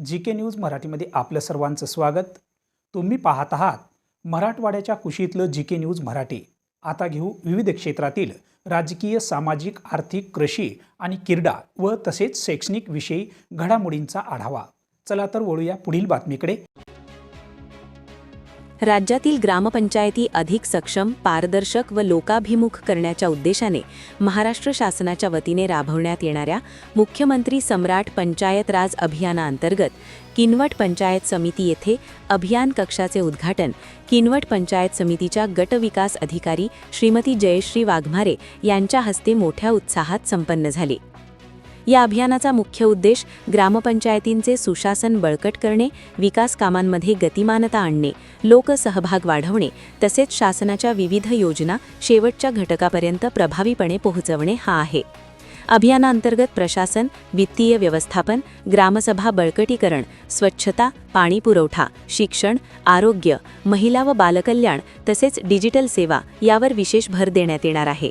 GK. News मराठीमध्ये आपलं सर्वांचं स्वागत। तुम्ही पाहत आहात मराठवाड्याच्या कुशीतलं जी.के. न्यूज मराठी। आता घेऊ विविध क्षेत्रातील राजकीय, सामाजिक, आर्थिक, कृषी आणि क्रीडा व तसेच शैक्षणिक विषयी घडामोडींचा आढावा। चला तर वळूया पुढील बातमीकडे। राज्यातील ग्रामपंचायती अधिक सक्षम, पारदर्शक व लोकाभिमुख करण्याच्या उद्देशाने महाराष्ट्र शासनाच्या वतीने राबवण्यात येणाऱ्या मुख्यमंत्री सम्राट पंचायत राज अभियानाअंतर्गत किनवट पंचायत समिती येथे अभियान कक्षाचे उद्घाटन किनवट पंचायत समितीच्या गट विकास अधिकारी श्रीमती जयश्री वाघमारे यांच्या हस्ते मोठ्या उत्साहात संपन्न झाले। या अभियानाचा मुख्य उद्देश ग्रामपंचायतींचे सुशासन बळकट करणे, विकास कामांमध्ये गतिमानता आणणे, लोकसहभाग वाढवणे तसेच शासनाच्या विविध योजना शेवटच्या घटकापर्यंत प्रभावीपणे पोहोचवणे हा आहे। अभियानाअंतर्गत प्रशासन, वित्तीय व्यवस्थापन, ग्रामसभा बळकटीकरण, स्वच्छता, पाणी पुरवठा, शिक्षण, आरोग्य, महिला व बालकल्याण तसेच डिजिटल सेवा यावर विशेष भर देण्यात येणार आहे।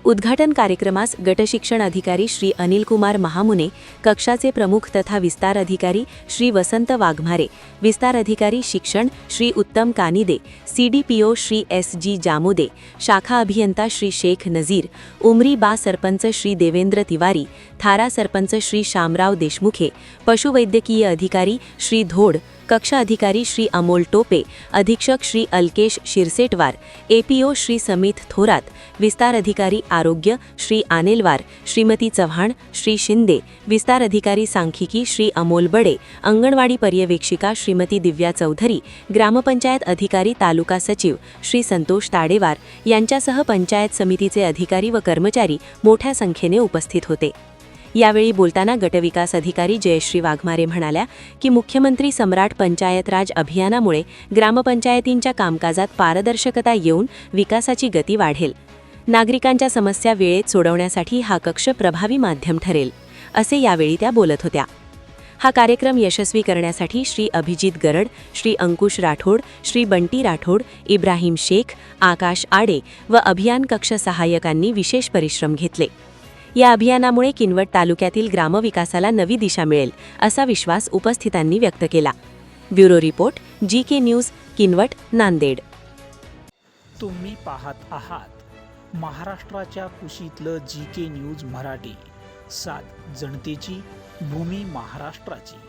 उद्घाटन कार्यक्रमास गटशिक्षण अधिकारी श्री अनिल कुमार महामुने, कक्षाचे प्रमुख तथा विस्तार अधिकारी श्री वसंत वाघमारे, विस्तार अधिकारी शिक्षण श्री उत्तम कानिदे, CDPO श्री SG जामुदे, शाखा अभियंता श्री शेख नजीर, उमरी बा सरपंच श्री देवेंद्र तिवारी, थारा सरपंच श्री शामराव देशमुखे, पशुवैद्यकीय अधिकारी श्री धोड, कक्षा अधिकारी श्री अमोल टोपे, अधीक्षक श्री अल्केश शिरसेटवार, APO श्री समित थोरात, विस्तार अधिकारी आरोग्य श्री आनेलवार, श्रीमती चव्हाण, श्री शिंदे, विस्तार अधिकारी सांख्यिकी श्री अमोल बडे, अंगणवाडी पर्यवेक्षिका श्रीमती दिव्या चौधरी, ग्रामपंचायत अधिकारी तालुका सचिव श्री संतोष ताडेवार यांच्यासह पंचायत समितीचे अधिकारी व कर्मचारी मोठ्या संख्येने उपस्थित होते। यावेळी बोलताना गटविकास अधिकारी जयश्री वाघमारे म्हणाल्या की मुख्यमंत्री सम्राट पंचायत राज अभियानामुळे ग्रामपंचायतींच्या कामकाजात पारदर्शकता येऊन विकासाची गती वाढेल। नागरिकांच्या समस्या वेळेत सोडवण्यासाठी हा कक्ष प्रभावी माध्यम ठरेल, असे यावेळी त्या बोलत होत्या। हा कार्यक्रम यशस्वी करण्यासाठी श्री अभिजित गरड, श्री अंकुश राठोड, श्री बंटी राठोड, इब्राहिम शेख, आकाश आडे व अभियान कक्ष सहाय्यकांनी विशेष परिश्रम घेतले। या अभियानामुळे किनवट तालुक्यातील ग्रामविकासाला नवी दिशा मिळेल, असा विश्वास उपस्थितांनी व्यक्त केला। Bureau report, GK. News, Kinwat, Nanded. तुम्ही पाहत आहात महाराष्ट्राच्या कुशीतलं जी.के. न्यूज मराठी। सात जनतेची, भूमी महाराष्ट्राची।